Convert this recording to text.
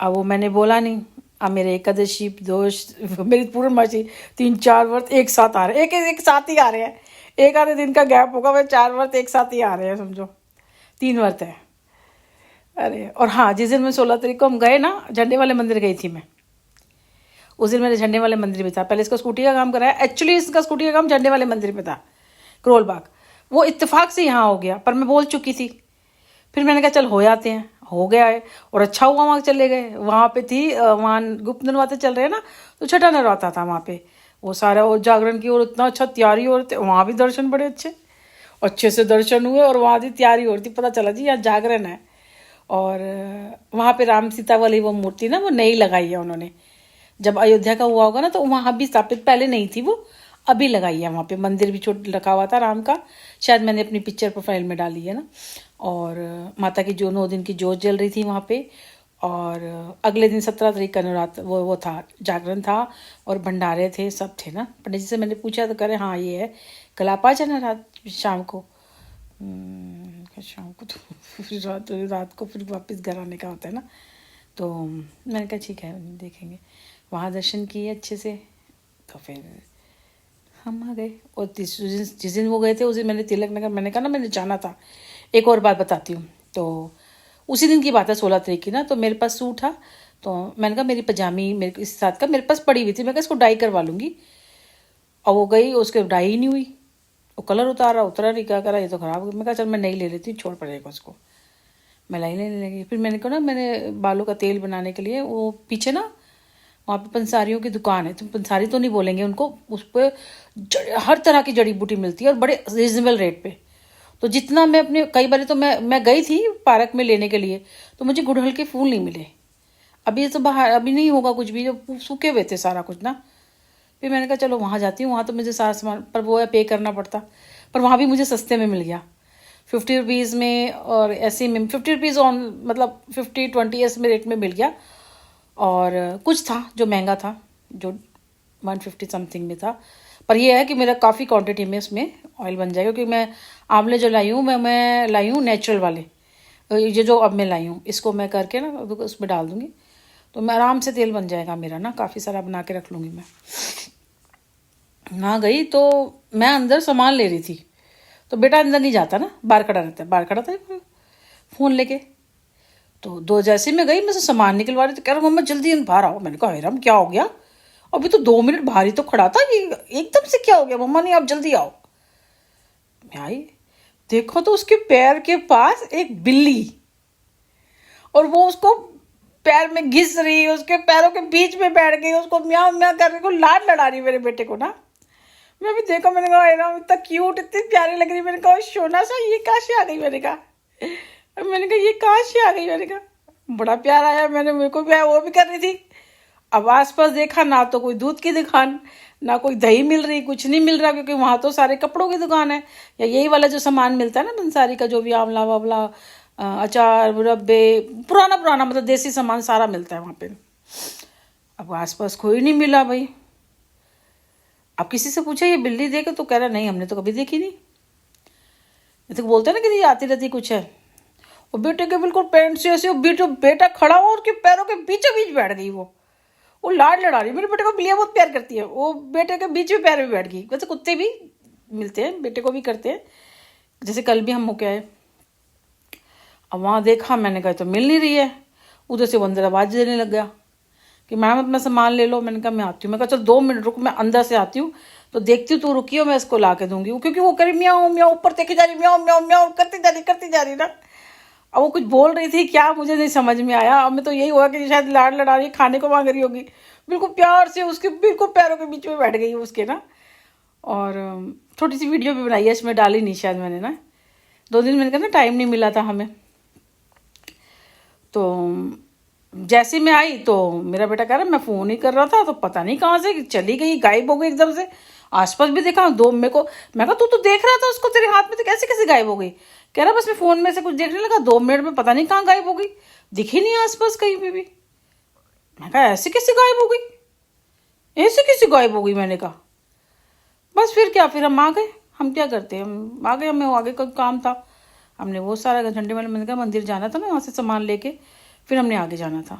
अब वो मैंने बोला नहीं। अब मेरे एकादशी दोष मेरी पूर्णमासी 3-4 व्रत एक साथ आ रहे हैं, एक साथ ही आ रहे हैं। एक आधे दिन का गैप होगा, मैं 4 व्रत एक साथ ही आ रहे हैं, समझो 3 व्रत है। अरे और हाँ, जिस दिन मैं 16 तारीख को हम गए ना, झंडे वाले मंदिर गई थी मैं। उस दिन मेरे झंडे वाले मंदिर में था। पहले इसका स्कूटी का काम कराया, एक्चुअली इसका स्कूटी का काम झंडे वाले मंदिर में था, करोल बाग। वो इत्तेफाक से यहाँ हो गया, पर मैं बोल चुकी थी। फिर मैंने कहा चल हो आते हैं, हो गया है। और अच्छा हुआ वहाँ चले गए। वहाँ पे थी, वहाँ गुप्त नवरात्र चल रहे हैं ना, तो छठा नवरात्र था वहाँ पे। वो सारा और जागरण की और इतना अच्छा तैयारी हो रही, वहाँ भी दर्शन बड़े अच्छे से दर्शन हुए। और वहाँ भी तैयारी हो रही थी, पता चला जी यहाँ जागरण है। और वहाँ पे राम सीता वाली वो मूर्ति ना, वो नई लगाई है उन्होंने। जब अयोध्या का हुआ होगा ना, तो वहाँ भी स्थापित पहले नहीं थी, वो अभी लगाई है। वहाँ पे मंदिर भी छोटा रखा हुआ था राम का, शायद मैंने अपनी पिक्चर प्रोफाइल में डाली है ना। और माता की जो 9 दिन की जोत जल रही थी वहाँ पे। और अगले दिन 17 तारीख का नवरात्र वो था, जागरण था और भंडारे थे, सब थे ना। पंडित जी से मैंने पूछा तो कह रहे हाँ ये है, कल आप आ जाना शाम को। शाम को तो फिर रात को फिर वापस घर आने का होता है ना। तो मैंने कहा ठीक है देखेंगे। वहाँ दर्शन किए अच्छे से, तो फिर हम आ गए। और जिस दिन वो गए थे उस दिन मैंने तिलक नगर, मैंने कहा ना मैंने जाना था। एक और बात बताती हूँ। तो उसी दिन की बात है 16 तारीख की ना, तो मेरे पास सूट था। तो मैंने कहा मेरी पजामी मेरे इस साथ का मेरे पास पड़ी हुई थी, मैं कहा इसको डाई करवा लूँगी। और वो गई, उसके डाई ही नहीं हुई, वो कलर उतरा नहीं, क्या करा, ये तो ख़राब हो गया। मैं कहा चल मैं नहीं ले लेती, छोड़ पड़ेगा उसको। मैं लाई लेने लगी। फिर मैंने कहा ना, मैंने बालों का तेल बनाने के लिए वो पीछे ना वहाँ पे पंसारियों की दुकान है, तो पंसारी तो नहीं बोलेंगे उनको, उस पर हर तरह की जड़ी बूटी मिलती है और बड़े रिजनेबल रेट पे। तो जितना मैं अपने, कई बार तो मैं गई थी पार्क में लेने के लिए, तो मुझे गुड़हल के फूल नहीं मिले। अभी तो बाहर अभी नहीं होगा कुछ भी, जो सूखे हुए थे सारा कुछ ना। फिर मैंने कहा चलो वहाँ जाती हूँ, वहाँ तो मुझे सारा सामान पर वो है पे करना पड़ता, पर वहाँ भी मुझे सस्ते में मिल गया 50 रुपीज़ में। और ऐसे में 50 रुपीज़ ऑन, मतलब 50-20 ऐसे में रेट में मिल गया। और कुछ था जो महंगा था, जो 150 समथिंग में था। पर यह है कि मेरा काफ़ी क्वांटिटी में इसमें ऑयल बन जाएगा, क्योंकि मैं आंवले जो लाई हूँ, मैं लाई हूँ नेचुरल वाले। ये जो अब मैं लाई हूँ, इसको मैं करके ना उसमें डाल दूँगी, तो मैं आराम से तेल बन जाएगा मेरा ना, काफ़ी सारा बना के रख लूँगी मैं। ना गई तो मैं अंदर सामान ले रही थी, तो बेटा अंदर नहीं जाता ना, बाहर खड़ा रहता है, बाहर खड़ा था फ़ोन लेके। तो दो जैसे मैं गई, मैं से सामान निकलवा रही, तो कह रहा मम्मा जल्दी बाहर आओ। मैंने कहा राम क्या हो गया, अभी तो 2 मिनट बाहर ही तो खड़ा था, ये एकदम से क्या हो गया। मम्मा नहीं आप जल्दी आओ। मैं आई, देखो तो उसके पैर के पास एक बिल्ली, और वो उसको पैर में घिस रही, उसके पैरों के बीच में बैठ गई, उसको म्याऊं म्याऊं करने को लाड लड़ा रही मेरे बेटे को ना। मैं भी देखा, मैंने कहा राम इतना क्यूट, इतनी प्यारी लग रही। मैंने कहा सोना सा ये कहाँ से आ गई, मैंने कहा ये कहाँ से आ गई। मैंने कहा बड़ा प्यार आया, मेरे को भी आया, वो भी कर रही थी। अब आसपास देखा ना, तो कोई दूध की दुकान, ना कोई दही मिल रही, कुछ नहीं मिल रहा, क्योंकि वहाँ तो सारे कपड़ों की दुकान है, या यही वाला जो सामान मिलता है ना बंसारी का, जो भी आंवला वावला, अचार मुरब्बे, पुराना मतलब देसी सामान सारा मिलता है वहाँ पे। अब आसपास कोई नहीं मिला भाई। अब किसी से पूछा ये बिल्ली देखे, तो कह रहा नहीं हमने तो कभी देखी नहीं। तो बोलते हैं ना कि ये आती रहती कुछ है। और बेटे के बिल्कुल पैंट से ऐसे बेटा खड़ा हुआ, उसके पैरों के बीचों बीच बैठ गई वो लाड लड़ा रही। मेरे बेटे को बिल्लियाँ बहुत प्यार करती है, वो बेटे के बीच में पैर में बैठ गई। वैसे कुत्ते भी मिलते हैं, बेटे को भी करते हैं, जैसे कल भी हम होके आए। अब वहाँ देखा, मैंने कहा तो मिल नहीं रही है। उधर से वो अंदर आवाज़ देने लग गया कि मैम अपना सामान ले लो। मैंने कहा मैं आती हूँ। मैं कहा चल 2 मिनट रुक, मैं अंदर से आती हूँ, तो देखती हूँ तू रुकी हो, मैं इसको ला के दूंगी। क्योंकि वो करी म्याऊं म्याऊं ऊपर देखी जा रही, म्याऊं म्याऊं म्याऊं करती जा रही ना। अब वो कुछ बोल रही थी क्या, मुझे नहीं समझ में आया। अब मैं तो यही हुआ कि शायद लाड लड़ा रही, खाने को मांग रही होगी। बिल्कुल प्यार से उसके बिल्कुल पैरों के बीच में बैठ गई उसके ना। और छोटी सी वीडियो भी बनाई है, इसमें डाली नहीं शायद मैंने ना, 2 दिन मैंने कहा ना टाइम नहीं मिला था हमें। तो जैसे मैं आई तो मेरा बेटा कह रहा मैं फ़ोन ही कर रहा था, तो पता नहीं कहाँ से चली गई, गायब हो गई एकदम से। आसपास भी देखा, मैं कहा तू तो देख रहा था उसको, तेरे हाथ में तो कैसे कैसे गायब हो गई। कह रहा बस मैं फ़ोन में से कुछ देखने लगा, 2 मिनट में पता नहीं कहाँ गायब हो गई, दिखी नहीं आसपास कहीं पे भी। मैं कहा ऐसे कैसे गायब हो गई, ऐसे कैसे गायब हो गई। मैंने कहा बस फिर क्या, फिर हम आ गए। हम क्या करते हैं, हम आ गए, हमें आगे का काम था। हमने वो सारा झंडे वाले मैंने कहा मंदिर जाना था ना, वहाँ से सामान लेके फिर हमने आगे जाना था।